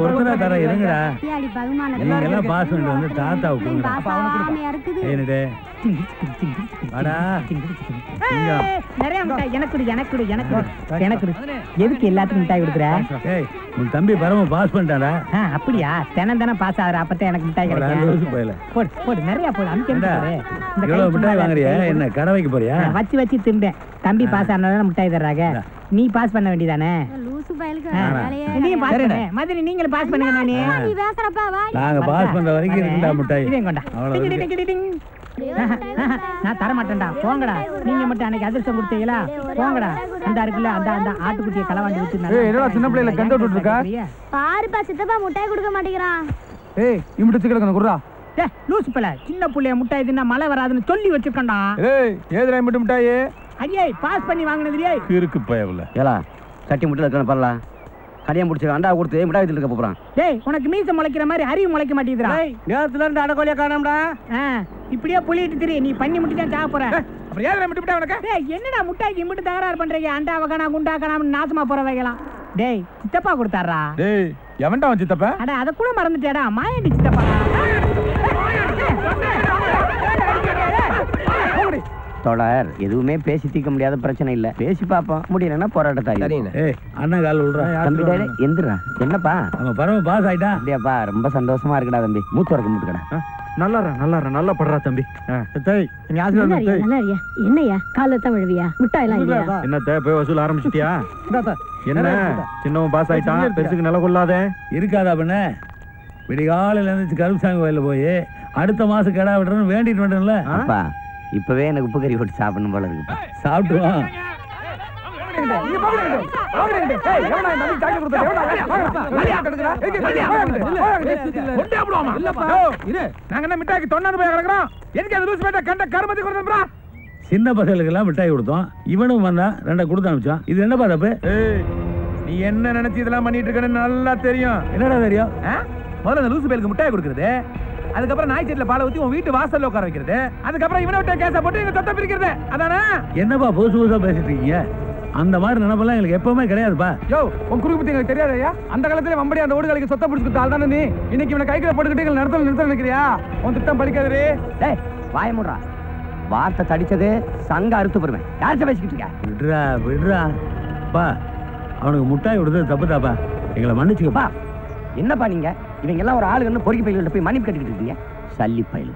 ஒருத்தரா தர இருங்கடா. நீங்க எல்லாம் பாஸ் பண்ணிட்டு வந்து தாத்தாவுக்கு என்னடே எதுக்கு எல்லாத்துக்கும் மிட்டாய் கொடுக்குற? உன் தம்பி பரம பாஸ் பண்ணிட்டாரா? அப்படியா? தினம் தினம் பாஸ் ஆகுற அப்பதான் எனக்கு மிட்டாய் கிடைக்கும். போடு நிறைய போடு. மிட்டாய் வாங்குறியா? என்ன கடை வைக்க போறியா? வச்சு வச்சு திம்பேன். தம்பி பாஸ் ஆனாலும் மிட்டாய் தர்றாங்க. நீ பாஸ் பண்ண வேண்டியதானே? நீங்களும் பாஸ் பண்ணுங்க. நாங்க பாஸ் பண்ற வரைக்கும் இருக்குடா மிட்டாய். நான் தர மாட்டேன்டா. போங்கடா. நீங்க மட்டும் அன்னைக்கு அதிர்ஷ்டம் கொடுத்தீங்களா? போங்கடா. அந்த இருக்குல்ல அந்த அந்த ஆட்டுக்குட்டியை களவாண்டி விட்டு சின்ன பிள்ளைல கண்ட விட்டு இருக்கா பாருப்பா. சித்தப்பா முட்டாய் கொடுக்க மாட்டேங்கிறான். ஏய் இம்மிட்டு சிக்கல குடுறா. லூசு பிள்ளை. சின்ன புள்ளைய முட்டாய் தின்னா மழை வராதுன்னு சொல்லி வச்சிருக்கா. ஏதுடா இம்மிட்டு மிட்டாய்? அடியே பாஸ் பண்ணி வாங்கினதுலயே இருக்கு பயவுல. ஏலா சட்டி முட்டை இருக்கணும் பரல. கடியம் முடிச்சு அண்டா கொடுத்து மிட்டாய் வச்சுட்டு இருக்க போறான். டேய் உனக்கு மீச முளைக்கிற மாதிரி அறிவு முளைக்க மாட்டேங்குதுடா. நேரத்துல இருந்து அடக்கோலியா காணோம்டா. இப்படியே புளிட்டு திரி. நீ பண்ணி முட்டி தான் சாப்பிட போற. அப்புறம் ஏதுடா மிட்டு மிட்டாய் உனக்கு? டேய் என்னடா முட்டாய்க்கு இம்பிட்டு தகராறு பண்றீங்க? அண்டா வகனா குண்டா கனாம நாசமா போற வைக்கலாம். டேய் சித்தப்பா கொடுத்தாரா? டேய் எவன்டா அவன் சித்தப்பா? அட அத கூட மறந்துட்டேடா. மாயண்டி சித்தப்பா. தொடர் எதுவுமே பேசி தீர்க்க முடியாத பிரச்சனை இல்ல. பேசி பாப்போம். முடியலன்னா போராட்டத்தாரி. அண்ணா கால் விடுறா. தம்பி எந்திரா. என்னப்பா நம்ம பரம பாஸ் ஆயிட்டா? அப்படியாப்பா? ரொம்ப சந்தோஷமா இருக்குடா தம்பி. மூத்து வரக்க மூட்டுக்கடா. நல்லா படுறா தம்பி. என்னையா காலத்தான் விழுவியா? மிட்டாய் எல்லாம் இல்லையா? என்ன போய் வசூல் ஆரம்பிச்சிட்டியா? என்ன சின்னவன் பாஸ் ஆயிட்டான். பெருசுக்கு நில கொள்ளாத இருக்காதா பண்ண? விடிகாலையில இருந்து கருப்புசாமி கோயில போய் அடுத்த மாசம் கடா விடுறேன்னு வேண்டிட்டு வேண்டல. அப்பா இப்பவே எனக்கு உப்பு கறி போட்டு சாப்பிடணும் போல இருக்கு. சாப்பிட்டுவான். சின்ன பசங்களுக்கு எல்லாம் மிட்டாய் கொடுத்தோம். இவனும் வந்தா ரெண்டா கொடுத்து அனுப்பிச்சான். இது என்னப்பா தப்பு? நீ என்ன நினைச்சு இதெல்லாம் பண்ணிட்டு இருக்கன்னு நல்லா தெரியும். என்னடா தெரியும்? முதல்ல லூசு பேருக்கு மிட்டாய் கொடுக்கறது, அதுக்கப்புறம் நாய் செட்ல பாலை ஊத்தி உன் வீட்டு வாசல்ல உட்கார வைக்கிறது, அதுக்கப்புறம் இவனை விட்ட கேஸா போட்டு எங்க தொட்ட பிரிக்கிறது. அதானே? என்னப்பா புதுசு புதுசா பேசிட்டு இருக்கீங்க? அந்த மாதிரி நினைப்பெல்லாம் எங்களுக்கு எப்பவுமே கிடையாதுப்பா. யோ உன் குறுக்கு பத்தி எங்களுக்கு தெரியாதையா? அந்த காலத்துல வம்படி அந்த ஓடுகளுக்கு சொத்த பிடிச்சிட்டு ஆள் தானே நீ. இன்னைக்கு இவனை கைக்கில போட்டுக்கிட்டு எங்களை நிறுத்த நினைக்கிறியா? உன் திட்டம் படிக்காதே. டேய் வாய மூடுறா. வார்த்தை தடிச்சது சங்க அறுத்து போடுவேன். யார்கிட்ட பேசிக்கிட்டு இருக்க? விடுறா விடுறா பா. அவனுக்கு முட்டாய் விடுறது தப்பு தாப்பா. எங்களை மன்னிச்சுக்கப்பா. என்னப்பா நீங்க இவங்க எல்லாம் ஒரு ஆளுங்கன்னு பொறுக்கி பயில போய் மன்னிப்பு கட்டிக்கிட்டு இருக்கீங்க. சல்லி பயில.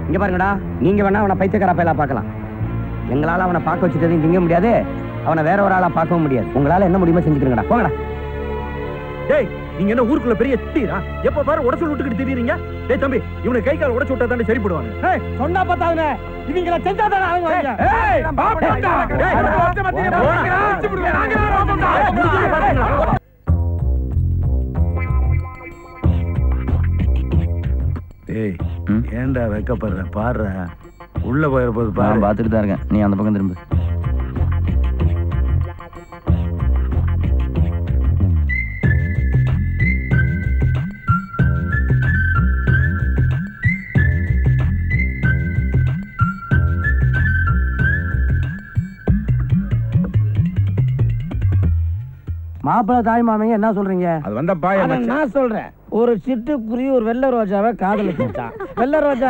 இங்க பாருங்கடா. நீங்க வேணா அவனை பைத்தியக்கார பயிலா பார்க்கலாம். எங்களால அவனை பார்க்க வச்சுட்டு திங்க முடியாது. அவனை வேற ஒரு ஆளா பார்க்கவும் முடியாது. உங்களால என்ன முடியுமோ செஞ்சுக்கிறீங்கடா. போங்கடா. டேய் நீங்க என்ன ஊருக்குள்ள பெரிய தீரா? எப்ப பாரு உடச்சு விட்டுக்கிட்டு திரியறீங்க. டேய் தம்பி இவனை கை கால் உடைச்சு விட்டா தானே சரி போடுவாங்க. ஏய் சொன்னா பார்த்தானே இவங்கள செஞ்சா தானே ஆளுங்க. ஏய் பாப்பா. டேய் உடச்ச மத்தியில போறீங்க. அடிச்சு விடுங்க. நாங்க ஏய் ஏண்டா வைக்கப்படுற? பாடுற உள்ள போயிட போது பாரு. பார்த்துட்டு தான் இருக்கேன். நீ அந்த பக்கம் திரும்ப. மாப்பிள்ள தாய் மாமங்க என்ன சொல்றீங்க? அது வந்தப்பா நான் சொல்றேன். ஒரு சிட்டுக்குருவி ஒரு வெள்ளை ரோஜாவை காதலிச்சான். வெள்ளை ரோஜா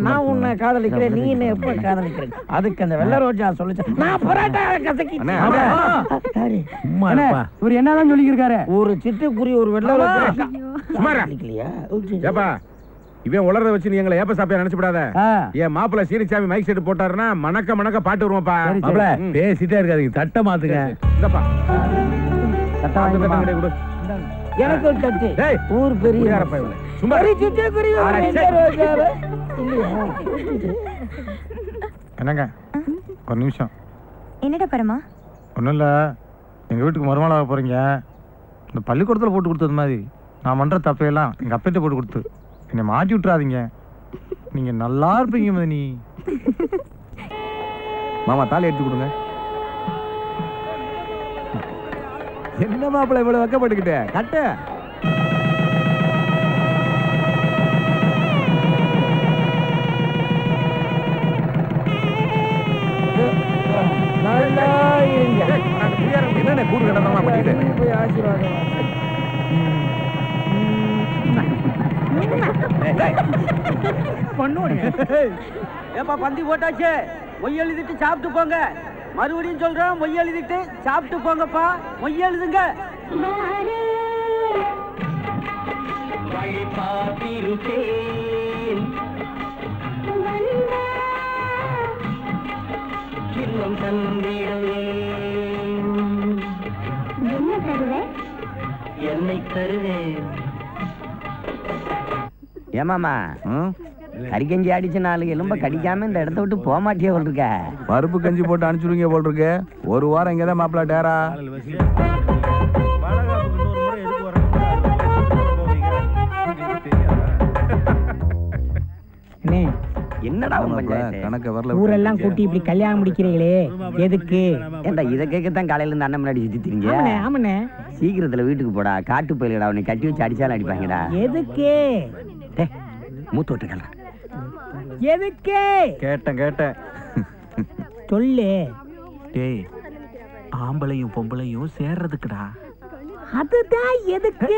நான் உன்னை காதலிக்கிறேன், நீ என்ன எப்ப காதலிக்கிறேன்? அதுக்கு அந்த வெள்ளை ரோஜா சொல்லிச்சு நான் பரோட்டா கசக்கி. இவர் என்னதான் சொல்லியிருக்காரு? ஒரு சிட்டுக்குருவி ஒரு வெள்ளை ரோஜா. ஏப்பா இவன் உளறத வச்சு நீ எங்களை ஏப்ப சாப்பியா நினைச்சுடாத. என் மாப்பிள்ள சீனிச்சாமி மைக் செட் போட்டாருன்னா மணக்க பாட்டு வருவாப்பா. பேசிட்டே இருக்காது. தட்ட மாத்துங்க. இந்தப்பா எனக்கு ஒரு தட்டு. ஊர் பெரிய என்னங்க ஒரு நிமிஷம். என்னடா பரமா? ஒன்றும் இல்லை. எங்கள் வீட்டுக்கு மருமகளாக போகிறீங்க. இந்த பள்ளிக்கூடத்தில் போட்டு கொடுத்தது மாதிரி நான் பண்ணுற தப்பையெல்லாம் எங்கள் அப்பையிட்ட போட்டு கொடுத்து என்னை மாட்டி விட்டுறாதீங்க. நீங்கள் நல்லா இருப்பீங்க மதினி. மாமா தாலி எடுத்து கொடுங்க. என்ன மாப்பிள்ள இவ்வளவு வைக்கப்பட்டுக்கிட்ட கட்ட? என்ன கூடு கடமா பண்ணிட்டு ஏப்பா பந்தி போட்டாச்சு, மொய் எழுதிட்டு சாப்பிட்டு போங்க. மறுபடியும் சொல்றேன், மொய் எழுதிட்டு சாப்பிட்டு போங்கப்பா. மொய் எழுதுங்க. என்னை தருவேன். ஏமாமா கறிக்கஞ்சி அடிச்சு 4 எலும்ப கடிக்காம இந்த இடத்த விட்டு போக மாட்டியே போல் இருக்க. பருப்பு கஞ்சி போட்டு அனுப்பிச்சுடுங்க போல் இருக்கு. ஒரு வாரம் இங்கதான் மாப்பிள்ள டேரா. என்னடா கணக்க வரல. ஊரெல்லாம் கூட்டி இப்படி கல்யாணம் முடிக்கிறீங்களே எதுக்கு? ஏண்டா இதை கேட்கத்தான் காலையில இருந்து அண்ணன் முன்னாடி சுத்திட்டீங்க. ஆமனே சீக்கிரத்துல வீட்டுக்கு போடா. காட்டு போயிலடா, உன்னை கட்டி வச்சு அடிச்சாலும் அடிப்பாங்கடா. எதுக்கு? மூத்த விட்டுக்கல. எதுக்கு? கேட்டேன் சொல்லு. டேய், ஆம்பளையும் பொம்பளையும் சேர்றதுக்குடா. அதுதான் எதுக்கு?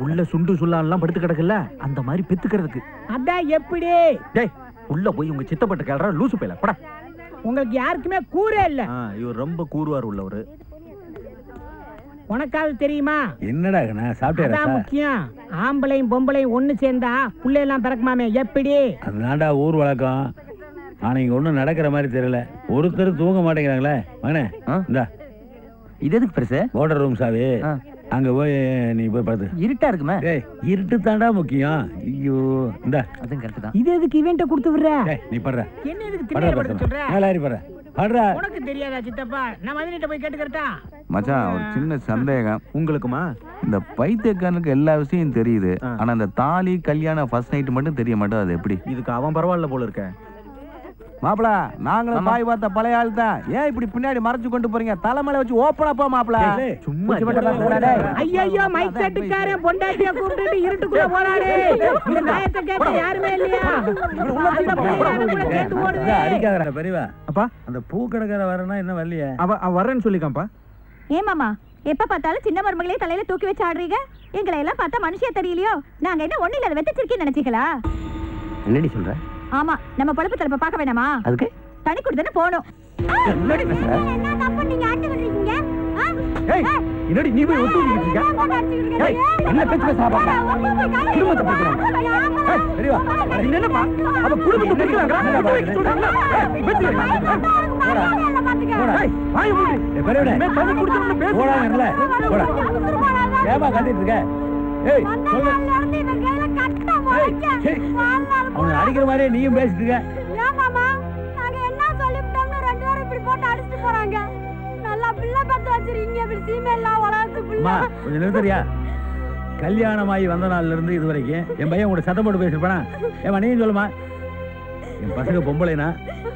உள்ள சுண்டு சுல்லான்லாம் படுத்து கிடக்குல்ல, அந்த மாதிரி பெத்துக்கிறதுக்கு. அதான் எப்படி? டேய், உள்ள போய் உங்க சித்தப்பட்ட கேள்ற லூசு போயில படா. உங்களுக்கு யாருக்குமே கூரே இல்ல. இவர் ரொம்ப கூறுவார் உள்ளவரு. உனக்காவது தெரியுமா? என்னடா சாப்பிட்டே முக்கியம். ஆம்பளையும் பொம்பளையும் ஒண்ணு சேர்ந்தா புள்ளை எல்லாம் பிறக்குமாமே, எப்படி? அதுதான்டா ஊர் வழக்கம். ஆனா இங்க ஒண்ணும் நடக்கிற மாதிரி தெரியல. ஒருத்தர் தூங்க மாட்டேங்கிறாங்களே. மகனே இந்தா, இது எதுக்கு பெருசு? ஓர்டர் ரூம் சாவி. அங்க போய் நீ போய் பார்த்து. இருட்டா இருக்குமே. இருட்டு தாண்டா முக்கியம். ஐயோ இந்தா, அதுவும் கரெக்ட் தான். இது எதுக்கு இவன்ட்ட கொடுத்து விடுற? நீ படுற. என்ன இதுக்கு தெரியாத சொல்ற? மேலாரி படுற. படுறா. உனக்கு தெரியாதா சித்தப்பா? நான் மதினிட்ட போய் கேட்டுக்கறட்டா? மச்சான், ஒரு சின்ன சந்தேகம். உங்களுக்குமா? இந்த பைத்தியக்காரனுக்கு எல்லா விஷயம் தெரியுது, ஆனா இந்த தாலி கல்யாணம் ஃபர்ஸ்ட் நைட் மட்டும் தெரிய மாட்டேன். அது எப்படி? இதுக்கு அவன் பரவாயில்ல போல இருக்க. மாப்பிள, நாங்களும் பாய் பார்த்த பழைய ஆள் தான். ஏன் இப்படி பின்னாடி மறைச்சு கொண்டு போறீங்க? தலைமையில வச்சு ஓப்பனா போ மாப்பிள. சும்மா ஐயோ, மைக் செட்டுக்காரன் பொண்டாட்டிய கூப்பிட்டு இருட்டுக்குள்ள போறாரு. இந்த நாயத்தை கேட்க யாருமே இல்லையா? அடிக்காத பெரியவா. அப்பா, அந்த பூ கடைக்கார வரனா என்ன வரலையே? அவ வரேன்னு சொல்லிக்காம்பா. ஏமாமா, எப்ப பார்த்தாலும் சின்ன மருமகளே தலையில தூக்கி வச்சு ஆடுறீங்க. எங்களை எல்லாம் பார்த்தா மனுஷியா தெரியலையோ? நாங்க என்ன ஒண்ணு இல்லாத வெத்திச்சிருக்கேன்னு நினைச்சீங்களா? என்னடி சொல்ற? ஆமா, நம்ம பொழப்பு தலைப்ப பார்க்க வேணாமா? அதுக்கு தனி குடுதானே போகணும். என்னடி பேசுற? என்ன தப்பு நீங்க ஆட்டு விடுறீங்க? ஏய், என்னடி நீ போய் ஒத்துக்கிட்டு இருக்க? ஏய், என்ன பேச்சு பேசுறா பாப்பா? குடும்பத்தை பேசுறாங்க. ஏய், பெரியவா, நீ என்னப்பா? அவ குடும்பத்தை பேசுறாங்க. சொல்றாங்க. ஏய், பேச்சு போடா. ஏய், வாய் மூடு. பெரியவா, மே தண்ணி குடிச்சறன்னு பேசு. போடாங்கல. போடா. ஏமா கட்டிட்டு இருக்க? ஏய், சொல்லு. அவனை அடிக்கிற மாதிரியே நீயும் பேசிட்டு இருக்க. ஏமாமா, நாங்க என்ன சொல்லிட்டோம்னு 2 பேரும் இப்படி போட்டு அடிச்சிட்டு போறாங்க. நல்லா பிள்ளை பத்து வச்சிருக்கீங்க, இப்படி சீமெல்லாம் வளர்த்து அம்மா, பிள்ளை. கொஞ்சம் நிறுத்தறியா? கல்யாணமாகி வந்த நாள்ல இருந்து இது வரைக்கும் என் பையன் கூட சத்தம் போட்டு பேசிருப்பானா? ஏமா நீயும் சொல்லுமா? என் பசங்க பொம்பளைனா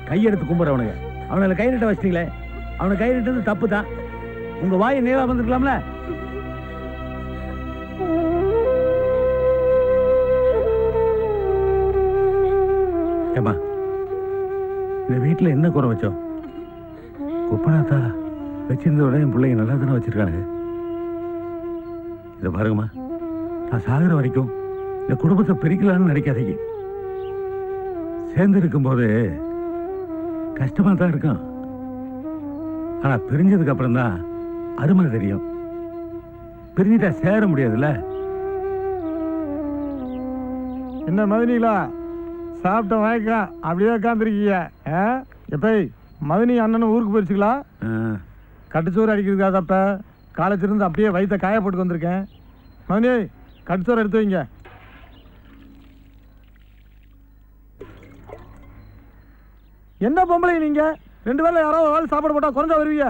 கையெடுத்து கும்பிட்றவனுங்க. அவனை கை நீட்ட வச்சிட்டீங்களே, அவனை கை நீட்டது தப்பு தான். உங்க வாயை நேரா வந்துருக்கலாம்ல. ஏமா, இந்த வீட்டுல என்ன குறை வச்சோம்? குப்பனாத்தா வச்சிருந்தோட என் பிள்ளைங்க நல்லா தானே வச்சிருக்கானுங்க. இதை பாருங்கம்மா, நான் சாகுற வரைக்கும் இந்த குடும்பத்தை பிரிக்கலான்னு நினைக்காதீங்க. சேர்ந்து இருக்கும்போது கஷ்டமா தான் இருக்கும், ஆனா பிரிஞ்சதுக்கு அப்புறம் தான் அருமை தெரியும். பிரிஞ்சுட்டா சேர முடியாதுல்ல. என்ன மதினிங்களா, சாப்பிட்ட வணக்கம் அப்படியே உட்காந்துருக்கீங்க. எப்ப மதினி அண்ணனும் ஊருக்கு போயிடுச்சுங்களா? கட்டுச்சோறு அடிக்கிறதுக்காக தப்ப காலேஜிலிருந்து அப்படியே வயிற்ற காய போட்டு வந்திருக்கேன். மதினி, கட்டுச்சோறு எடுத்து வைங்க. என்ன பொம்பளை நீங்க? 2 பேர்ல யாராவது ஆள் சாப்பாடு போட்டா குறைஞ்சா வருவீங்க.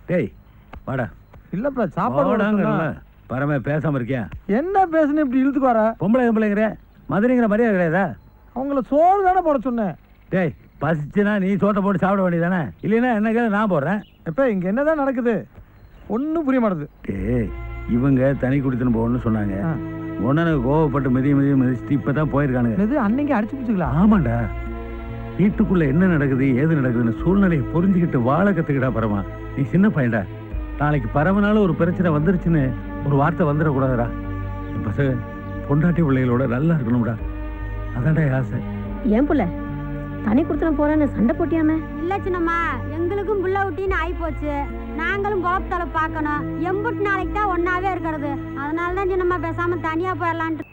டேய் வாடா. இல்லப்பா, சாப்பாடு பரம பேசாம இருக்கியா? என்ன பேசுன்னு இப்படி இழுத்துக்கு வர? பொம்பளைங்கிற மதுரைங்கிற மரியாதை கிடையாதா? அவங்கள சோறு தானே போட சொன்னேன். டேய், பசிச்சுனா நீ சோட்டை போட்டு சாப்பிட வேண்டியதானே? இல்லைன்னா என்ன கேள்வி நான் போடுறேன். எப்ப இங்க என்னதான் நடக்குது? ஒன்னும் புரிய மாட்டேது. டேய், இவங்க தனி குடித்துன்னு போகணும்னு சொன்னாங்க. உடனே கோவப்பட்டு மிதிச்சுட்டு இப்பதான் போயிருக்கானுங்க. அன்னைக்கு அடிச்சு பிடிச்சிக்கலாம். ஆமாண்டா, வீட்டுக்குள்ள என்ன நடக்குது ஏது நடக்குதுன்னு சூழ்நிலையை புரிஞ்சுக்கிட்டு வாழ கத்துக்கிட்டா பரமா. நீ சின்ன பையன்டா. நாளைக்கு பரவனால ஒரு பிரச்சனை வந்துருச்சுன்னு ஒரு வார்த்தை வந்துடக்கூடாதுடா. என் பசங்க பொண்டாட்டி பிள்ளைகளோட நல்லா இருக்கணும்டா. அதான்டா என் ஆசை. ஏன் புள்ள தனி கொடுத்துட போறேன்னு சண்டை போட்டியாமே? இல்ல சின்னம்மா, எங்களுக்கும் புள்ள ஊட்டின்னு ஆகி போச்சு. நாங்களும் கோபத்தால பார்க்கணும். எம்புட்டு நாளைக்கு தான் ஒன்னாவே இருக்கிறது. அதனால தான் சின்னம்மா பேசாம தனியா போயிடலான்ட்டு.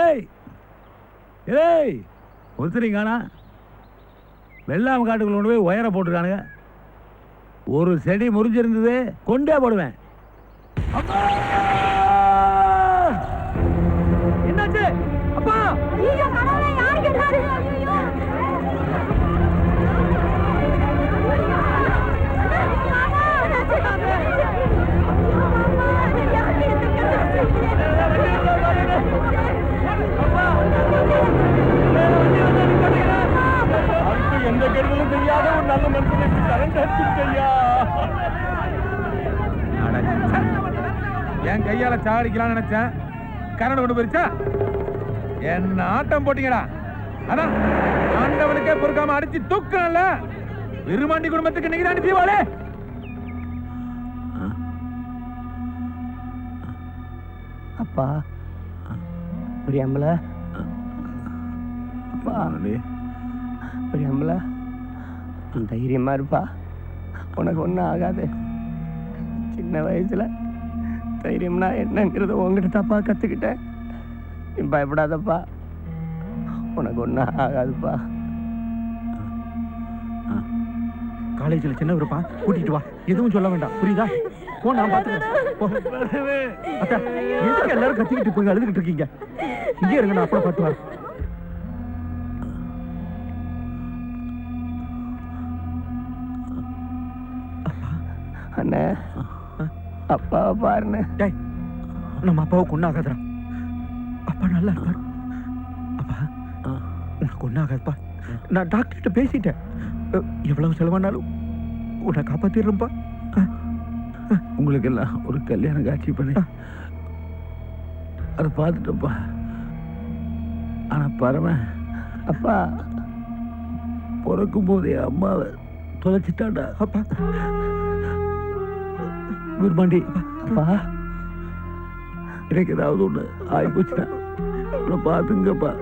ஏய் ஏய், ஒருத்தரிங்கானா வெள்ளாம காட்டுக்குள்ள கொண்டு போய் உயர போட்டுருக்கானுங்க. ஒரு செடி முறிஞ்சிருந்தது கொண்டே போடுவேன். என்னாச்சு அப்பா? ஐயோ கடவுளே, யார் கேட்டாரு? ஐயோ எந்த கெடுதலும் தெரியாத ஒரு நல்ல மனுஷனுக்கு கரண்ட் அடிச்சிருக்கையா? என் கையால சாடிக்கலாம்னு நினைச்சேன், கரண்ட் கொண்டு போயிருச்சா? என்ன ஆட்டம் போட்டீங்கடா. அதான் ஆண்டவனுக்கே பொறுக்காம அடிச்சு தூக்கல. விருமாண்டி குடும்பத்துக்கு நீங்க தான் தீவாளே. அப்பா பிரியம்பல, அப்பா பிரியம்பல, தைரியமா இருப்பா, உனக்கு ஒன்றும் ஆகாது. சின்ன வயசுல தைரியம்னா என்னங்கிறத உங்ககிட்ட தப்பா கத்துக்கிட்டேன். நீ பயப்படாதப்பா, உனக்கு ஒன்றும் ஆகாதுப்பா. காலேஜில் சின்ன இருப்பா, கூட்டிட்டு வா, எதுவும் சொல்ல வேண்டாம், புரியுதா? போ, நான் பாத்துக்கிறேன். எதுக்கு எல்லாரும் கத்திக்கிட்டு போய் அழுதுகிட்டு இருக்கீங்க? இங்கே இருங்க, நான் அப்புறம் பார்த்து அண்ணே, அப்பாவை பாருண்ணே. நம்ம அப்பாவுக்கு ஒன்றாகாதா? அப்பா நல்லா இருப்பார். அப்பா உனக்கு ஒன்றாகாதுப்பா. நான் டாக்டர்கிட்ட பேசிட்டேன். எவ்வளவு செலவானாலும் உன்னை காப்பாத்திடுறேன்ப்பா. உங்களுக்கு எல்லாம் ஒரு கல்யாணம் காட்சி பண்ணி அதை பார்த்துட்டப்பா. ஆனா பரம அப்பா பிறக்கும் போதே அம்மாவை தொலைச்சிட்டாண்டா. அப்பா விரும்பாண்டி, அப்பா எனக்கு ஏதாவது ஒண்ணு ஆகி போச்சுன்னா அவனை பார்த்துங்கப்பா.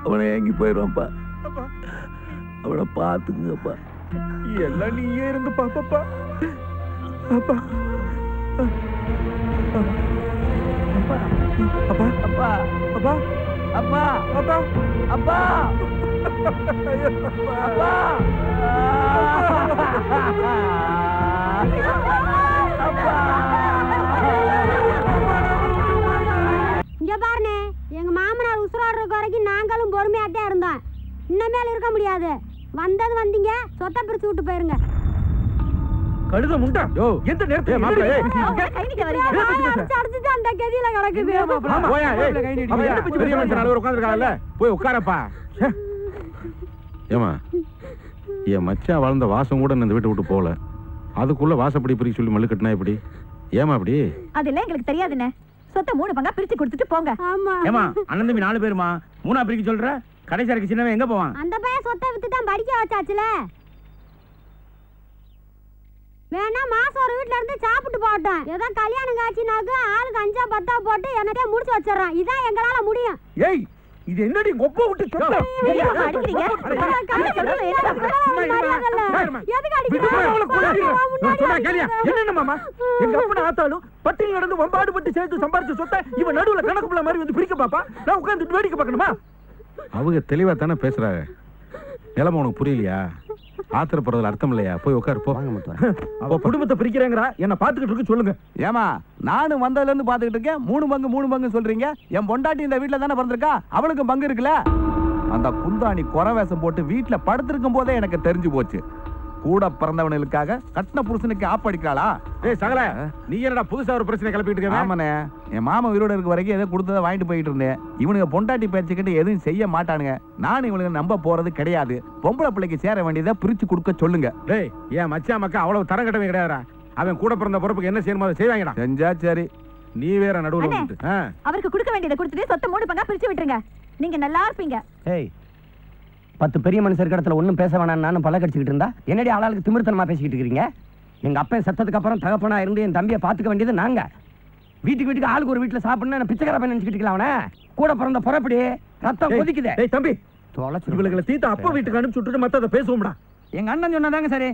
அவனை ஏங்கி போயிடுவான்ப்பா. அவனை பார்த்துங்கப்பா. எல்லாம் நீயே இருந்து பாப்பா. அப்பா அப்பா அப்பா அப்பா அப்பா அப்பா அப்பா அப்பா இங்க பாருனே, எங்க மாமனார் உசுரோடுற வரைக்கும் நாங்களும் பொறுமையாட்டே இருந்தோம். இன்னமேல இருக்க முடியாது. வந்தது வந்தீங்க, சொத்தை பிரிச்சு விட்டு போயிருங்க. கழுத முண்டா. எந்த நேரத்துல அந்த கதியில கிடக்குது. போய் உட்காரப்பா. ஏமா, என் மச்சான் வளர்ந்த வாசம் கூட இந்த வீட்டை விட்டு போகல, அதுக்குள்ள வாசப்படி பிரிக்க சொல்லி மல்லு கட்டினா எப்படி? ஏமா அப்படி? அதெல்லாம் எங்களுக்கு தெரியாதுண்ணே. சொத்தை 3 பங்கா பிரிச்சு கொடுத்துட்டு போங்க. ஆமா ஏமா, அண்ணன் தம்பி 4 பேருமா, 3 பிரிக்க சொல்ற? கடைசி இருக்கு சின்னவன் எங்க போவான்? அந்த பையன் சொத்தை வித்து தான் படிக்க வச்சாச்சுல. வேணா மாசம் ஒரு வீட்ல இருந்து சாப்பிட்டு போட்டோம். ஏதோ கல்யாணம் காட்சினாக்கு ஆளுக்கு 5 10 போட்டு எனக்கே முடிச்சு வச்சிடறான். இதான் எங்களால முடியும். ஏய், இது என்னடி கொப்ப விட்டு சொத்த? அடிக்கிறீங்க? என்ன மாமா, எங்க அப்பனை ஆத்தாலும் பட்டினி நடந்து வம்பாடு பட்டு சேர்த்து சம்பாரிச்ச சொத்தை இவன் நடுவுல கணக்கு பிள்ளை மாதிரி வந்து பிரிக்க பாப்பா. நான் உட்கார்ந்து வேடிக்கை பார்க்கணுமா? அவங்க தெளிவா தானே பேசுறாங்க. நிலைமை உனக்கு புரியலையா? ஆத்திரப்படுறதுல அர்த்தம் இல்லையா? போய் உட்காரு போ. அவ குடும்பத்தை பிரிக்கிறேங்கிறா, என்ன பாத்துக்கிட்டு இருக்கு சொல்லுங்க. ஏமா, நானும் வந்ததுல இருந்து பாத்துக்கிட்டு இருக்கேன். 3 பங்கு சொல்றீங்க. என் பொண்டாட்டி இந்த வீட்டுல தானே பிறந்திருக்கா, அவளுக்கும் பங்கு இருக்குல்ல. அந்த குந்தாணி குறை வேஷம் போட்டு வீட்டுல படுத்திருக்கும் போதே எனக்கு தெரிஞ்சு போச்சு. கூட பிறந்தவனுக்காக கட்டின புருஷனுக்கு ஆப்படிக்காளா? ஏய் சகல, நீ என்னடா புதுசா ஒரு பிரச்சனை கிளப்பிட்டு இருக்க? ஆமாண்ணே, என் மாமா உயிரோட இருக்க வரைக்கும் எதை கொடுத்ததை வாங்கிட்டு போயிட்டு இருந்தேன். இவனுங்க பொண்டாட்டி பேச்சுக்கிட்டு எதுவும் செய்ய மாட்டானுங்க. நான் இவனுங்க நம்ப போறது கிடையாது. பொம்பளை பிள்ளைக்கு சேர வேண்டியதை பிரிச்சு கொடுக்க சொல்லுங்க. டேய், ஏன் மச்சான் மக்கா அவ்வளவு தரம் கட்டவே கிடையாதுடா. அவன் கூட பிறந்த பொறுப்புக்கு என்ன செய்யணுமோ அதை செய்வாங்கடா. செஞ்சா சரி. நீ வேற நடுவுல வந்துட்டு. அவருக்கு கொடுக்க வேண்டியதை கொடுத்துட்டு சொத்தை 3 பங்கா பிரிச்சு விட்டுருங்க. நீங்க நல்லா இருப்பீங்க. ஏய், 10 பெரிய மனுஷர் இடத்துல ஒன்றும் பேச வேணாம். நானும் பல்ல கடிச்சுக்கிட்டு இருந்தா என்னடி ஆளாளுக்கு திமிர்த்தனமா பேசிக்கிட்டு இருக்கீங்க? எங்க அப்பன் செத்ததுக்கு அப்புறம் தகப்பனா இருந்து என் தம்பியை பாத்துக்க வேண்டியது நாங்க. வீட்டுக்கு வீட்டுக்கு ஆளுக்கு ஒரு வீட்டுல சாப்பிடணும் பிச்சைக்கார பையன் நினைச்சுக்கிட்டு இருக்கலாம் அவன கூட பிறந்த புறப்படி ரத்தம் கொதிக்குதே. டேய் தம்பி, தொலைச்சு இவளுகளை தீத்த அப்பா வீட்டுக்கு அனுப்பிச்சு விட்டுட்டு மத்தத பேசுவோம்டா. எங்க அண்ணன் சொன்னதாங்க சரி.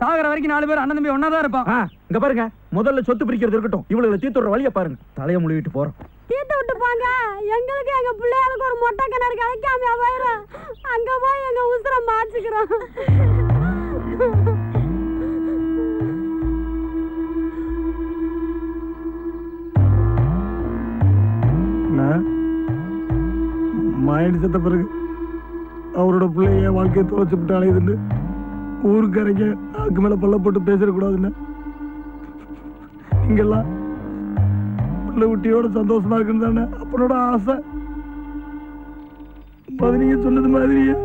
சாகர வரைக்கும் 4 பேர் அண்ணன் தம்பி ஒன்னாதான் இருப்பான். இங்க பாருங்க, முதல்ல சொத்து பிரிக்கிறது இருக்கட்டும், இவளுகளை தீத்துற வழிய பாருங்க. தலைய முழுவிட்டு போறோம். தீர்த்து விட்டு போங்க. எங்களுக்கு எங்க பிள்ளைகளுக்கு ஒரு மொட்டை கிணறு கிடைக்காம போயிடும். அங்க போய் எங்க உசுர மாச்சுக்கிறோம். மாயடி செத்த பிறகு அவரோட பிள்ளைய வாழ்க்கையை தொலைச்சு விட்டு அலையுதுன்னு ஊருக்கு இறங்க அதுக்கு மேல பல்ல போட்டு பேசிடக்கூடாதுன்னு இங்கெல்லாம் பிள்ளை குட்டியோட சந்தோஷமா இருக்குன்னு தானே அப்பனோட ஆசை. நீங்க சொன்னது மாதிரியே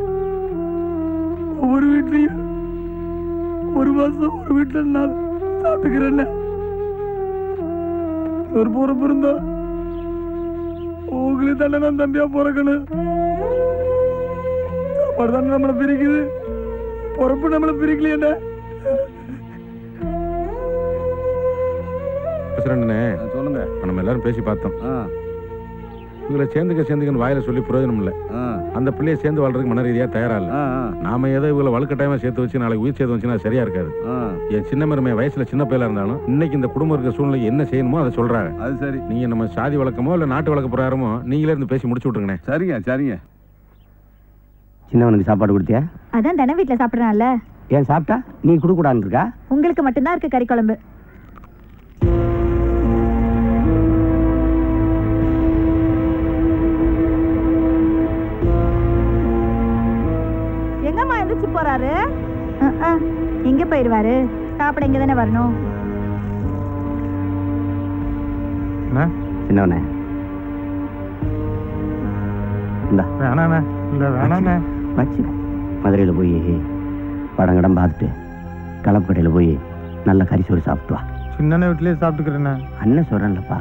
ஒவ்வொரு வீட்லயும் ஒரு மாசம் ஒரு வீட்டுல நான் சாப்பிட்டுக்கிறேன்னு ஒரு பொறுப்பு இருந்தா உங்களுக்கு தானே நான் தம்பியா பிறக்கணும். சாப்பாடு தானே நம்மளை பிரிக்குது, பொறுப்பு நம்மளை பிரிக்கலையே. சொல்லுங்க. நம்ம எல்லாரும் பேசி பார்த்தோம். இவங்களை சேர்ந்துக்கன்னு வாயில சொல்லி பிரயோஜனம் இல்லை. அந்த பிள்ளைய சேர்ந்து வாழ்றதுக்கு மன ரீதியா தயாரா இல்ல. நாம ஏதோ இவங்களை வலுக்கட்டாயமா சேர்த்து வச்சு நாளைக்கு உயிர் சேர்த்து வச்சுன்னா சரியா இருக்காது. என் சின்ன மருமை வயசுல சின்ன பையலா இருந்தாலும் இன்னைக்கு இந்த குடும்பம் இருக்க சூழ்நிலை என்ன செய்யணுமோ அதை சொல்றாங்க. அது சரி. நீங்க நம்ம சாதி வழக்கமோ இல்ல நாட்டு வழக்க பிரகாரமோ நீங்களே இருந்து பேசி முடிச்சு விட்டுருங்க. சரிங்க சரிங்க. சின்னவனுக்கு சாப்பாடு கொடுத்தியா? அதான் தானே வீட்டுல சாப்பிடறான்ல. ஏன் சாப்பிட்டா நீ கொடுக்கூடாதுன்னு இருக்கா? உங்களுக்கு மட்டும்தான் இருக்கு கறி குழம்பு. எங்கம்மா எந்திரிச்சு போறாரு? எங்க போயிருவாரு? சாப்பிட இங்க தானே வரணும். சின்னவனே வேணாண்ணே, இல்ல வேணாண்ணே. வச்சு மதுரையில போய் படம் கடம் பார்த்துட்டு கலப்பு கடையில போய் நல்ல கறிசோறு சாப்பிட்டு வா. சின்ன வீட்லயே சாப்பிட்டுக்கிறேண்ணே. அண்ணன் சொல்றேன்லப்பா,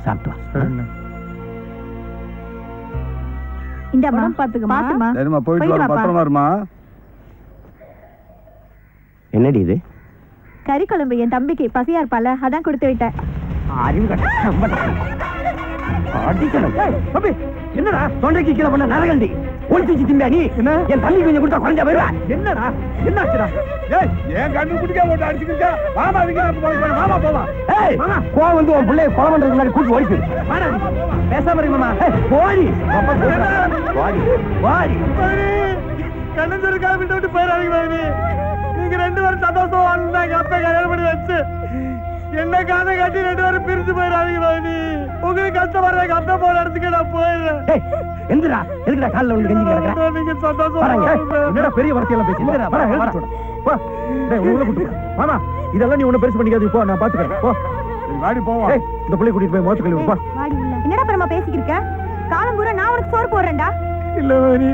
சாப்பிட்டு வா. சரிண்ணே. இந்த படம் பாத்துக்கமா. சரிம்மா, போயிட்டு வா, பத்திரமா இருமா. என்னடி இது? கறி குழம்பு என் தம்பிக்கு பசியா இருப்பால, அதான் கொடுத்து விட்டேன். என்னடா தொண்டைக்கு கீழே பண்ண நரகண்டி ஒளிச்சு திம்பா நீ? என் தம்பி கொஞ்சம் கொடுத்தா குறைஞ்சா போயிருவா. என்னடா என்னாச்சுடா? ஏன் கண்ணு குடிக்க போட்டு அடிச்சுக்கிட்டா மாமா மாமா போவா. கோவம் வந்து உன் பிள்ளைய கொலை பண்றதுக்கு முன்னாடி கூட்டு ஓடிச்சு. பேசாம இரு மாமா. போடி போடி கண்ணஞ்சருக்காக விட்டு விட்டு போயிடாதீங்க. நீங்க 2 பேரும் சந்தோஷம் வாழ்ந்தாங்க. அப்ப கல்யாணம் பண்ணி வச்சு என்ன காதை கட்டி 2 பேரும் பிரிச்சு போயிடாதீங்க. உங்களுக்கு கஷ்டப்படுறாங்க. அப்பா போற இடத்துக்கு நான் போயிடுறேன். எந்திரா எதுக்குடா காலில் வந்து கஞ்சி கிடக்குறேன்? நீங்க சந்தோஷம். என்னடா பெரிய வார்த்தையெல்லாம் பேசி மாமா, இதெல்லாம் நீ ஒண்ணு பெருசு பண்ணிக்காது. இப்போ நான் பாத்துக்கிறேன். போ வாடி போவா. இந்த பிள்ளை கூட்டிட்டு போய் மோச்சு கழுவி. என்னடா பரமா பேசிக்கிருக்க? காலம் பூரா நான் உனக்கு சோறு போடுறேன்டா. இல்ல மாதிரி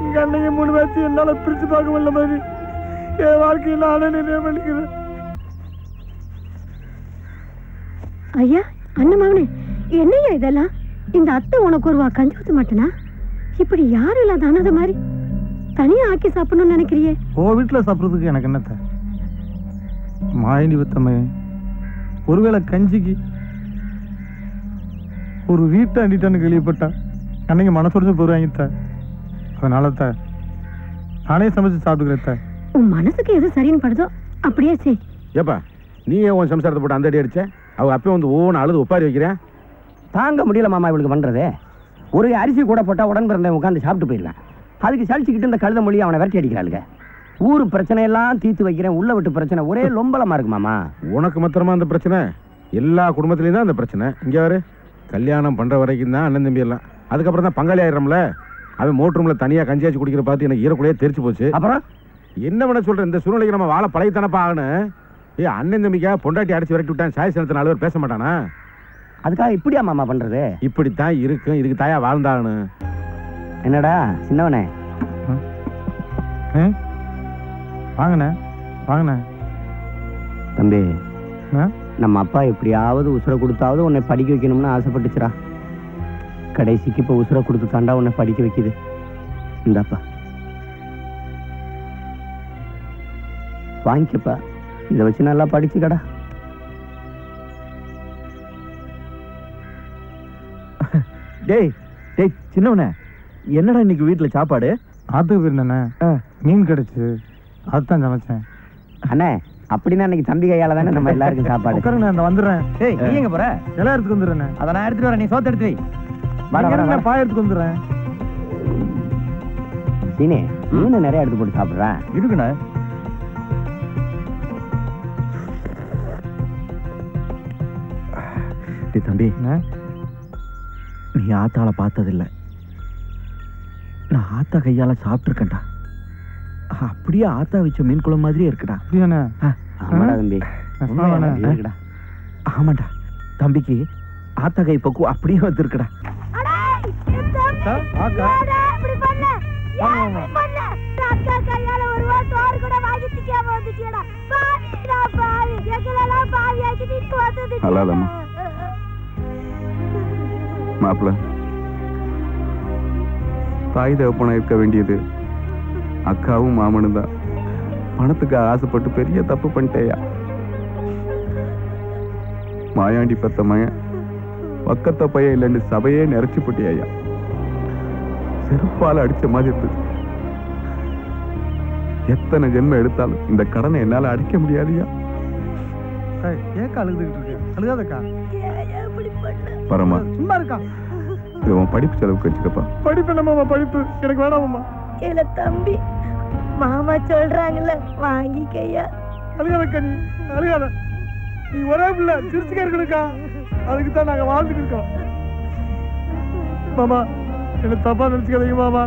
இங்க அன்னைக்கு 3 பேர்த்து என்னால பிரிச்சு பார்க்க முடியல மாதிரி என் வாழ்க்கையில் நானே நிறைய பண்ணிக்கிறேன். ஐயா, அண்ணமாவனே, என்னையா இதெல்லாம்? இந்த அத்தை உனக்கு ஒரு கஞ்சி ஊத்த மாட்டேனா? இப்படி யாரும் இல்லாத அனாதை மாதிரி தனியா ஆக்கி சாப்பிடணும்னு நினைக்கிறியே? ஓ வீட்டுல சாப்பிட்றதுக்கு எனக்கு என்னத்த மாயண்டி வித்தமே. ஒருவேளை கஞ்சிக்கு ஒரு வீட்டை அண்டிட்டான்னு கேள்விப்பட்டா அன்னைக்கு மனசுடைஞ்சு போடுவாங்க. அதனால நானே சமைச்சு சாப்பிட்டுக்கிறேன். உன் மனசுக்கு எது சரின்னு படுதோ அப்படியே செய். ஏப்பா நீ உன் சம்சாரத்தை போட்டு அந்த அடி அடிச்ச? அவ அப்பவே வந்து ஒவ்வொன்று அழுது ஒப்பாரி வைக்கிறேன். தாங்க முடியல மாமா இவளுக்கு பண்றது. ஒரு அரிசி கூட போட்டா உடன் பிறந்த உட்காந்து சாப்பிட்டு போயிருவேன். அதுக்கு சளிச்சுக்கிட்டு இந்த கழுத மொழி அவனை விரட்டி அடிக்கிறாளுங்க. ஊரு பிரச்சனையெல்லாம் தீர்த்து வைக்கிறேன், உள்ள விட்டு பிரச்சனை ஒரே லொம்பலமா இருக்கு மாமா. உனக்கு மாத்திரமா அந்த பிரச்சனை? எல்லா குடும்பத்திலையும் தான் அந்த பிரச்சனை. இங்க வரு, கல்யாணம் பண்ற வரைக்கும் தான் அண்ணன் தம்பி எல்லாம். அதுக்கப்புறம் தான் பங்காளி ஆயிடுறோம்ல. அவன் மோட்டர் ரூம்ல தனியா கஞ்சியாச்சு குடிக்கிற பார்த்து எனக்கு ஈரக்குள்ளேயே தெரிச்சு போச்சு. அப்புறம் என்ன பண்ண சொல்றேன், இந்த சூழ்நிலைக்கு நம்ம வாழ பழையத்தனப்பா ஆகணும். அண்ணன் தம்பிக்கா பொண்டாட்டி அடிச்சு விரட்டி விட்டான். சாய் சனத்தை 4 பேர் பேச மாட்டானா? அதுக்காக இப்படியா மாமா பண்றது? இப்படித்தான் இருக்கும். இதுக்கு தாயா வாழ்ந்தாகணும். என்னடா சின்னவனே? வாங்கண்ணே வாங்கண்ணே. தம்பி, நம்ம அப்பா எப்படியாவது உசுரை கொடுத்தாவது உன்னை படிக்க வைக்கணும்னு ஆசைப்பட்டுச்சுரா. கடைசிக்கு இப்ப உசுரை கொடுத்து தாண்டா உன்னை படிக்க வைக்குது. இந்தாப்பா வாங்கிக்கப்பா, இதை வச்சு நல்லா படிச்சுக்கடா. டேய் டேய் சின்னவனே, என்னடா இன்னைக்கு வீட்டுல சாப்பாடு? ஆத்துக்கு போயிருந்தேண்ணே, மீன் கிடைச்சு அதுதான் சமைச்சேன். அண்ணே அப்படின்னா இன்னைக்கு தம்பி கையால தானே நம்ம எல்லாருக்கும் சாப்பாடு. உட்காருண்ணே, இந்த வந்துடுறேன். டேய் நீ எங்க போற? எல்லாம் எடுத்துக்கு வந்துடுறேண்ணே. அதை நான் எடுத்துட்டு வரேன், நீ சோத்து எடுத்து வை. நான் பாய் எடுத்துக்கு வந்துடுறேன். சீனே, மீன் நிறைய எடுத்து போட்டு சாப்பிடுறேன். இருக்குண்ணே. தம்பி, நீ ஆத்தால பார்த்ததில்ல, நான் ஆத்தா கையால சாப்பிட்டுருக்கேன்டா. அப்படியே ஆத்தா வச்ச மீன் குழம்பு மாதிரியே இருக்குடா. அப்படியாண்ணே? ஆமாடா தம்பி, இருக்குடா. ஆமாண்டா, தம்பிக்கு ஆத்தா கை பக்குவம் அப்படியே வந்துருக்குடா. அல்லாதம்மா மாப்பிள்ள, தாய் தகப்பனா இருக்க வேண்டியது அக்காவும் மாமனும் தான். பணத்துக்கு ஆசைப்பட்டு பெரிய தப்பு பண்ணிட்டேயா. மாயாண்டி பத்த மயன் பக்கத்த பையன் இல்லைன்னு சபையே நிறைச்சு போட்டியா. செருப்பால அடிச்ச மாதிரி இருந்தது. எத்தனை ஜென்மம் எடுத்தாலும் இந்த கடனை என்னால அடிக்க முடியாதுயா. ஏக்கா அழுதுகிட்டு இருக்கு? அழுகாதக்கா. பரமா, சும்மா இருக்கா? இது உன் படிப்பு செலவுக்கு வச்சுக்கப்பா. படிப்பு என்னமாமா? படிப்பு எனக்கு வேணாமாம்மா. இல்ல தம்பி, மாமா சொல்றாங்கல்ல, வாங்கிக்கையா. அழுகாதக்கா, நீ அழுகாத. நீ ஒரே பிள்ளை, சிரிச்சுக்க இருக்கணுக்கா. அதுக்கு தான் நாங்க வாழ்ந்துட்டு இருக்கோம். மாமா, என்ன தப்பா நினைச்சுக்காதீங்க மாமா.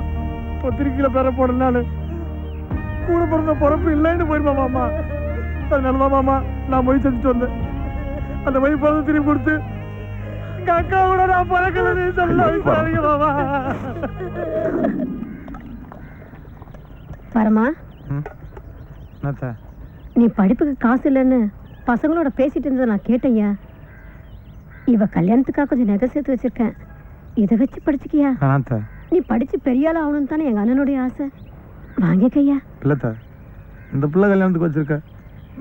பத்திரிக்கையில பேர போடனால கூட பிறந்த பொறுப்பு இல்லைன்னு போயிருமா மாமா. அதனாலதான் மாமா நான் மொழி செஞ்சுட்டு வந்தேன். அந்த மொழி பிறந்து திரும்பி கொடுத்து எங்க அக்காவோட நான் பழக்கலன்னு சொல்ல வைக்கிறாங்க மாமா. பரமா, நீ படிப்புக்கு காசு இல்லைன்னு பசங்களோட பேசிட்டு இருந்ததை நான் கேட்டேயா. இவ கல்யாணத்துக்காக கொஞ்சம் நகை சேர்த்து வச்சிருக்கேன், இதை வச்சு படிச்சுக்கியா. நீ படிச்சு பெரிய ஆள் ஆகணும்னு தானே எங்க அண்ணனுடைய ஆசை. வாங்கிக்கையா. இல்லத்த, இந்த பிள்ளை கல்யாணத்துக்கு வச்சிருக்க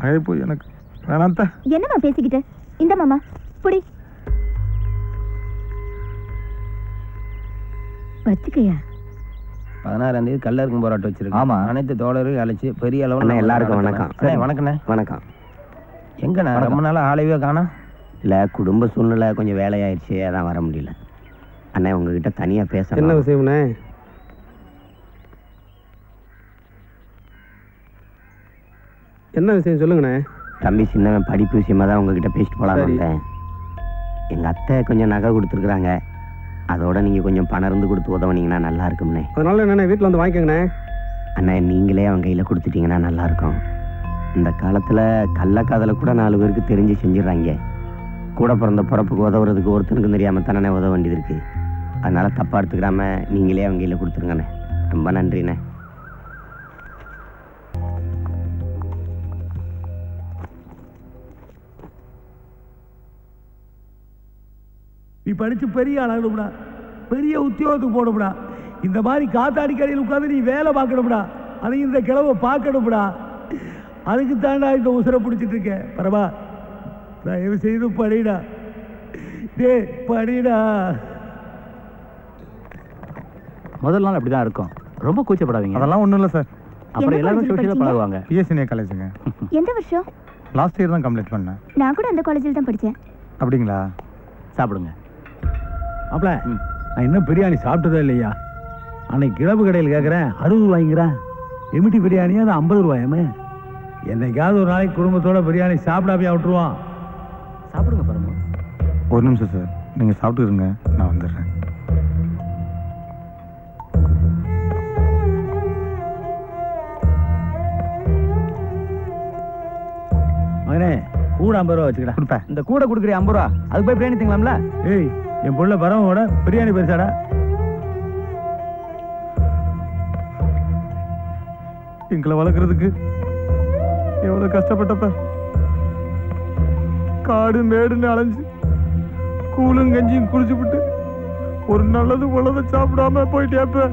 நகை போய் எனக்கு வேணாத்த. என்னம்மா பேசிக்கிட்ட? இந்த மாமா புடி வச்சுக்கையா. 16ஆம் தேதி கல்லறுக்கும் போராட்டம் வச்சிருக்கேன். ஆமா. அனைத்து தோழர்கள் அழைச்சி பெரிய அளவில் எல்லாருக்கும் வணக்கம். வணக்கண்ணே. வணக்கம். எங்கண்ணா ரொம்ப நாளா ஆளையவே காணோம்? இல்லை, குடும்ப சூழ்நிலை கொஞ்சம் வேலையாயிடுச்சு, அதான் வர முடியல. அண்ணே உங்ககிட்ட தனியா பேச. என்ன விஷயம்ண்ணே? என்ன விஷயம் சொல்லுங்கண்ணே. தம்பி சின்னவன் படிப்பு விஷயமா தான் உங்ககிட்ட பேசிட்டு போலான்னு வந்தேன். எங்க அத்தை கொஞ்சம் நகை கொடுத்துருக்குறாங்க, அதோட நீங்க கொஞ்சம் பணம் இருந்து கொடுத்து உதவுனீங்கன்னா நல்லா இருக்கும்ண்ணே. அதனால என்னண்ணே, வீட்டில் வந்து வாங்கிக்கோங்கண்ணே. அண்ணே நீங்களே அவன் கையில கொடுத்துட்டீங்கன்னா நல்லா இருக்கும். இந்த காலத்துல கள்ளக்காதல கூட 4 பேருக்கு தெரிஞ்சு செஞ்சிடறாங்க. கூட பிறந்த பிறப்புக்கு உதவுறதுக்கு ஒருத்தனுக்கும் தெரியாம தானே உதவ வேண்டியது இருக்கு. அதனால தப்பா எடுத்துக்கிறாம நீங்களே அவங்க கையில கொடுத்துருங்கண்ணே. ரொம்ப நன்றிண்ணே. நீ படிச்சு பெரிய ஆளாகணும்டா, பெரிய உத்தியோகத்துக்கு போகணும்டா. இந்த மாதிரி காத்தாடி கடையில் உட்காந்து நீ வேலை பார்க்கணும்டா. அதையும் இந்த கிழவை பார்க்கணும்டா. அதுக்கு தாண்டா இந்த உசுரை பிடிச்சிட்டு இருக்கேன். பரவா, தயவு செய்து படிடா. டே படிடா. முதல் நாள் அப்படிதான் இருக்கும், ரொம்ப கூச்சப்படாதீங்க. அதெல்லாம் ஒண்ணும் இல்லை சார். அப்புறம் எல்லாரும் சோசியலா பழகுவாங்க. பிஎஸ்சி காலேஜுங்க. எந்த வருஷம்? லாஸ்ட் இயர் தான் கம்ப்ளீட் பண்ணேன். நான் கூட அந்த காலேஜில் தான் படித்தேன். அப்படிங்களா? சாப்பிடுங்க. அப்பல நான் இன்னும் பிரியாணி சாப்பிட்டதே இல்லையா. அன்னைக்கு கிழப்பு கடையில் கேட்குறேன் 60 ரூபாய்ங்கிறேன். எமிட்டி பிரியாணியா அது 50 ரூபாயாமே. என்னைக்காவது ஒரு நாளைக்கு குடும்பத்தோட பிரியாணி சாப்பிடாமையா விட்டுருவான். சாப்பிடுங்க பாருங்க. ஒரு நிமிஷம் சார், நீங்க சாப்பிட்டு இருங்க, நான் வந்துடுறேன். மகனே, கூட 50 ரூபா வச்சுக்கடா. கொடுப்பேன். இந்த கூட கொடுக்குற 50 ரூபா, அதுக்கு போய் பிரியாணி திங்கலாம்ல? ஏய், என் புள்ள பரவோட பிரியாணி பெருசாடா. எங்களை வளர்க்கறதுக்கு எவ்வளவு கஷ்டப்பட்டப்ப. காடு மேடுன்னு அலைஞ்சு கூழும் கஞ்சியும் குடிச்சு விட்டு ஒரு நல்லது உள்ளதை சாப்பிடாம போயிட்டேப்ப.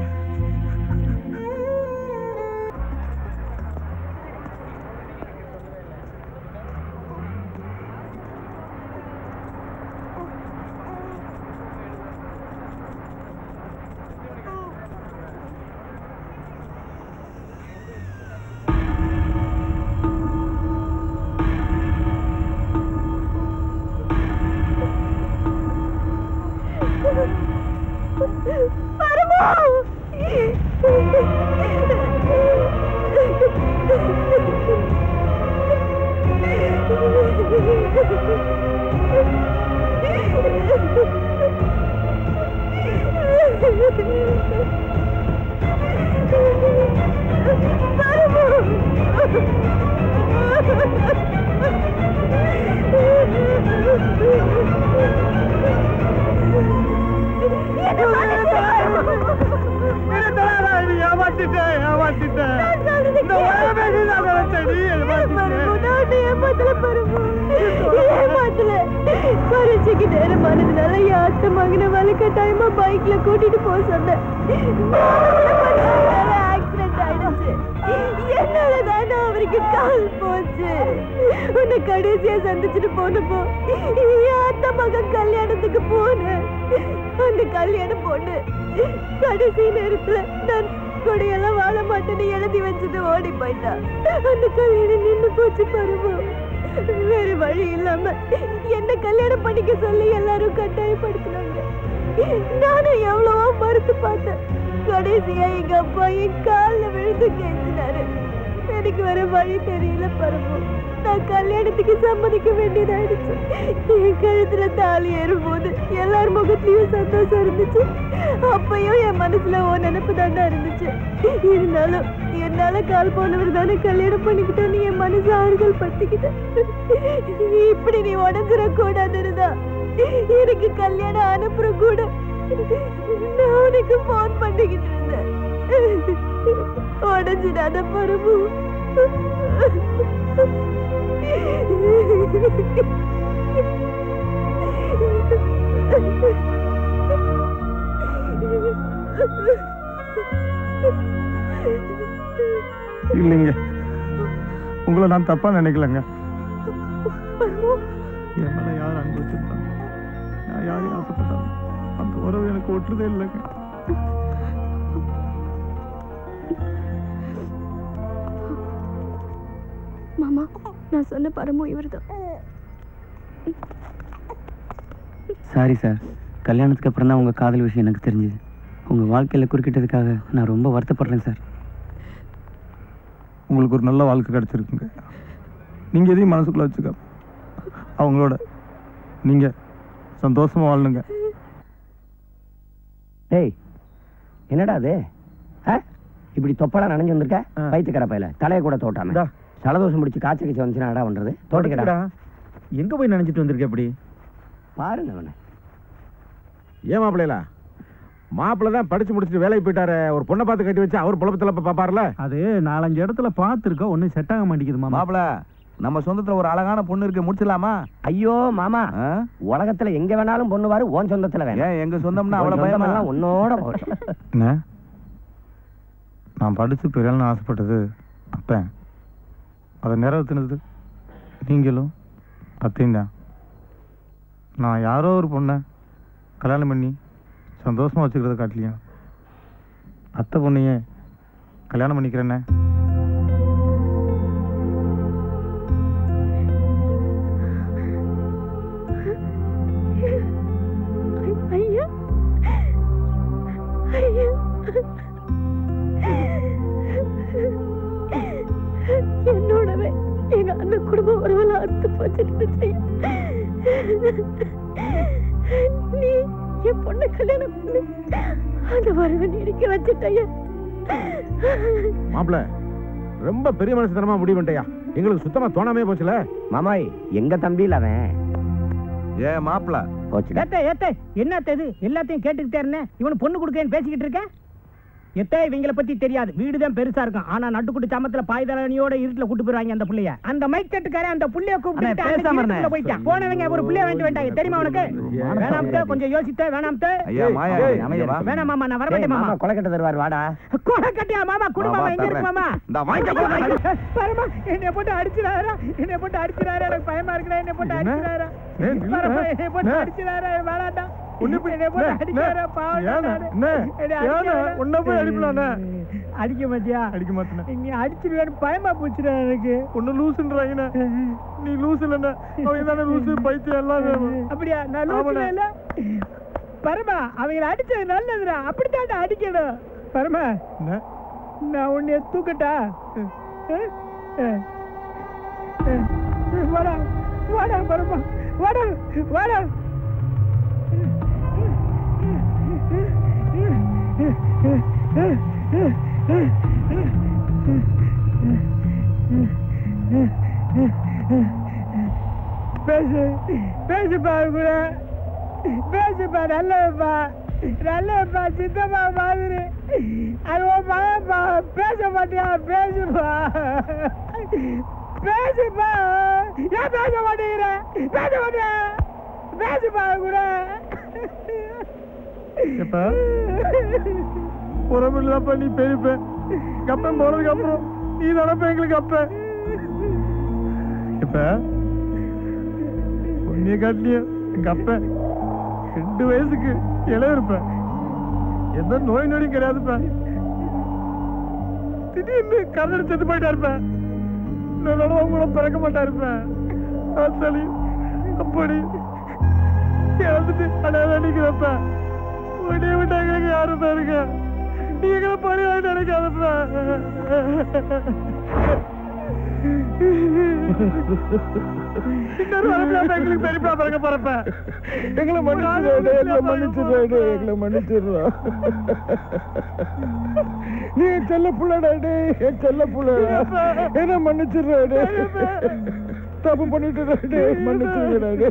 பரீட்சைக்கு நேரமானதுனால யாத்த மகனை வலுக்கட்டாயமா பைக்ல கூட்டிட்டு போக சொன்னேன். ஆக்சிடென்ட் ஆயிடுச்சு. என்னாலதான் அவருக்கு கால் போச்சு. உன்னை கடைசியா சந்திச்சுட்டு போனப்போ யாத்த மகன் கல்யாணத்துக்கு போனேன். அந்த கல்யாண பொண்ணு கடைசி நேரத்துல நான் கொடையெல்லாம் வாழ மாட்டேன்னு எழுதி வச்சுட்டு ஓடி போயிட்டா. அந்த கல்யாணம் நின்று போச்சு பருவ. வேற வழி இல்லாம என்ன கல்யாணம் பண்ணிக்க சொல்லி எல்லாரும் கட்டாயப்படுத்தினாங்க. நானும் எவ்வளவோ மறுத்து பார்த்தேன். கடைசியா எங்க அப்பா என் காலில் விழுந்து கேட்சினாரு. எனக்கு வேற வழி தெரியல பருவ. நான் கல்யாணத்துக்கு சம்மதிக்க வேண்டியதாயிடுச்சு. என் கழுத்துல தாலி ஏறும்போது எல்லார் முகத்திலயும் சந்தோஷம் இருந்துச்சு. அப்பயும் என் மனசுல ஓ நினைப்பு தாண்டா இருந்துச்சு. இருந்தாலும் என்னால கால் போனவர் தானே கல்யாணம் பண்ணிக்கிட்டேன்னு என் மனசு ஆறுதல் படுத்திக்கிட்டேன். இப்படி நீ உடஞ்சிட கூடாதுருதா. எனக்கு கல்யாணம் அனுப்புற கூட நான் உனக்கு போன் பண்ணிக்கிட்டு இருந்தேன். உடஞ்சிடாத பருவ. இல்லைங்க, உங்களை நான் தப்பா நினைக்கலங்க. என் மேல யார் அன்பு வச்சிருந்தாங்க, நான் யாரையும் ஆசைப்பட்டாங்க, அந்த உறவு எனக்கு ஒட்டுறதே இல்லைங்க. மாமா, நான் சொன்ன பரமோ இவர்தான். சாரி சார், கல்யாணத்துக்கு அப்புறம் தான் உங்கள் காதல் விஷயம் எனக்கு தெரிஞ்சுது. உங்கள் வாழ்க்கையில் குறுக்கிட்டதுக்காக நான் ரொம்ப வருத்தப்படுறேன் சார். உங்களுக்கு ஒரு நல்ல வாழ்க்கை கிடைச்சிருக்குங்க. நீங்கள் எதையும் மனசுக்குள்ள வச்சுக்க, அவங்களோட நீங்கள் சந்தோஷமாக வாழணுங்க. டேய், என்னடா அது? இப்படி தொப்பலாம் நனைஞ்சு வந்திருக்க? பைத்தியக்கார பையில தலையை கூட தோட்டாம சலதோஷம் முடிச்சு காய்ச்சல் கீச்சு வந்துச்சுன்னா அடா பண்றது. தோட்டிக்கடா. எங்க போய் நினைச்சிட்டு வந்திருக்க? அப்படி பாருங்க அவனை. ஏன் மாப்பிள்ளையா? மாப்பிள்ளை தான் படிச்சு முடிச்சுட்டு வேலைக்கு போயிட்டாரு. ஒரு பொண்ணை பார்த்து கட்டி வச்சு அவர் புலப்பத்துல பாப்பாருல. அது 4-5 இடத்துல பார்த்துருக்கோம், ஒன்னும் செட் ஆக மாட்டேங்குது மாப்பிள்ள. நம்ம சொந்தத்துல ஒரு அழகான பொண்ணு இருக்கு, முடிச்சிடலாமா? ஐயோ மாமா, உலகத்துல எங்க வேணாலும் பொண்ணு வாரு, ஓன் சொந்தத்துல வேணும். எங்க சொந்தம்னா அவ்வளவு பயமெல்லாம் உன்னோட. என்ன, நான் படிச்சு பெரியல்னு ஆசைப்பட்டது அப்ப, அதை நிறைவேற்றினது நீங்களும் அத்தையும் தான். நான் யாரோ ஒரு பொண்ணை கல்யாணம் பண்ணி சந்தோஷமா வச்சுக்கிறத காட்டலையும் அத்தை பொண்ணையே கல்யாணம் பண்ணிக்கிறேன்னே. என்னோடவே எங்க அண்ணன் குடும்பம் ஒருவளை அறுத்து போச்சுட்டு நீ என் பொண்ணை கல்யாணம் பண்ணி அந்த வரவை நீடிக்க வச்சுட்டைய. மாப்பிள்ள ரொம்ப பெரிய மனுஷத்தனமா முடிவு பண்ணிட்டயா? எங்களுக்கு சுத்தமா தோணாமே போச்சுல. மாமாய், எங்க தம்பியில் அவன். மாப்பிள்ள போச்சு. என்ன இது எல்லாத்தையும் கேட்டுக்கிட்டே இருந்தேன். இவனு பொண்ணு கொடுக்கேன்னு பேசிக்கிட்டு இருக்கேன். எத்தே இவங்கள பத்தி தெரியாது, வீடுதான் பெருசா இருக்கும். ஆனா நட்டுக்குட்டி சமத்துல பாய்தலனியோட இருட்டுல கூட்டு போயிருவாங்க அந்த புள்ளைய. அந்த மைக் செட்டுக்காரன் அந்த புள்ளைய கூப்பிட்டு போயிட்டான். போனவங்க ஒரு புள்ளைய வாங்கிட்டு வந்துட்டாங்க. தெரியுமா உனக்கு? வேணாம்தே, கொஞ்சம் யோசித்தே. வேணாம்தே, வேணாம் மாமா, நான் வரமாட்டேன் மாமா. கொலை கட்ட தருவார், வாடா. கொலை கட்டியா மாமா? குடும்பமா எங்க இருக்கு மாமா? பரமா, என்னை போட்டு அடிச்சுறாரா, என்னை போட்டு அடிச்சுறாரா, எனக்கு பயமா இருக்குடா. என்னை போட்டு அடிச்சுறாரா, என்னை போட்டு அடிச்சுறாரா, வேணாட்டா. அடிக்க மாட்டியா? அடிக்க மாட்டேன். நீ அடிச்சிருவேன்னு பயமா போச்சுடா எனக்கு. ஒண்ணு லூசுன்றாங்க. நீ லூசு இல்ல, அவங்க தானே லூசு, பைத்தியம் எல்லாம். அப்படியா? நான் லூசு இல்ல. பரமா அவங்களை அடிச்சது நல்லதுடா, அப்படித்தாண்டா அடிக்கணும். பரமா நான் உன்னைய தூக்கட்டா? வாடா வாடா பரமா, வாடா வாடா. பேசு பேசுப்பா, கூட பேசுப்பா, நல்லப்பா நல்லப்பா, சித்தப்பா மாதிரி. அது உன் மகன்ப்பா, பேச மாட்டியா? பேசுப்பா பேசுப்பா, ஏன் பேச மாட்டேங்கிற? பேச மாட்டியா? பேசுப்பா கூட. இப்ப உறவுலப்பா நீ பெரியப்ப கப்பன் போனதுக்கு அப்புறம் நீ நடப்ப எங்களுக்கு அப்ப. இப்ப உன்னைய காட்டிய எங்க அப்ப 2 வயசுக்கு இளைய இருப்ப, எந்த நோய் நொடியும் கிடையாதுப்ப. திடீர்னு கரடி செத்து போயிட்டா இருப்பேன். நான் கூட பிறக்க மாட்டா இருப்பேன். சளி அப்படி இறந்துட்டு அடையாள நிக்கிறப்ப உடனே விட்டு எங்களுக்கு யாரும் பாருங்க. நீங்கள பணி நினைக்காதப்ப. இன்னொரு எங்களுக்கு பெரியப்பா பிறக்க போறப்ப எங்களை மன்னிச்சிடுறாடு, எங்களை மன்னிச்சிடுறா. நீ செல்ல புள்ளடாடு, என் செல்ல புள்ள என்ன மன்னிச்சிடுறாடு. தப்பு பண்ணிட்டு மன்னிச்சிருக்கிறாடு.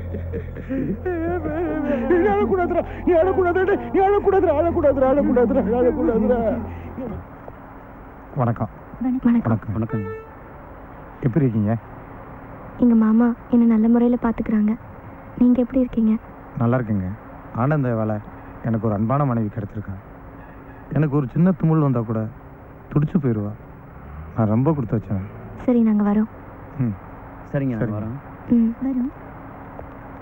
நீ அழக்கூடாதுரா, நீ அழக்கூடாது, நீ அழக்கூடாதுரா, அழக்கூடாதுரா, அழக்கூடாதுரா, அழக்கூடாதுரா. வணக்கம். வணக்கம். வணக்கம். எப்படி இருக்கீங்க? எங்கள் மாமா என்னை நல்ல முறையில் பார்த்துக்கிறாங்க. நீங்கள் எப்படி இருக்கீங்க? நல்லா இருக்குங்க. ஆனந்த வேலை எனக்கு ஒரு அன்பான மனைவி கிடைச்சிருக்கா. எனக்கு ஒரு சின்ன தும்மல் வந்தால் கூட துடிச்சு போயிடுவா. நான் ரொம்ப கொடுத்து வச்சேன். சரி, நாங்கள் வரோம். சரிங்க, வரோம். வரோம்.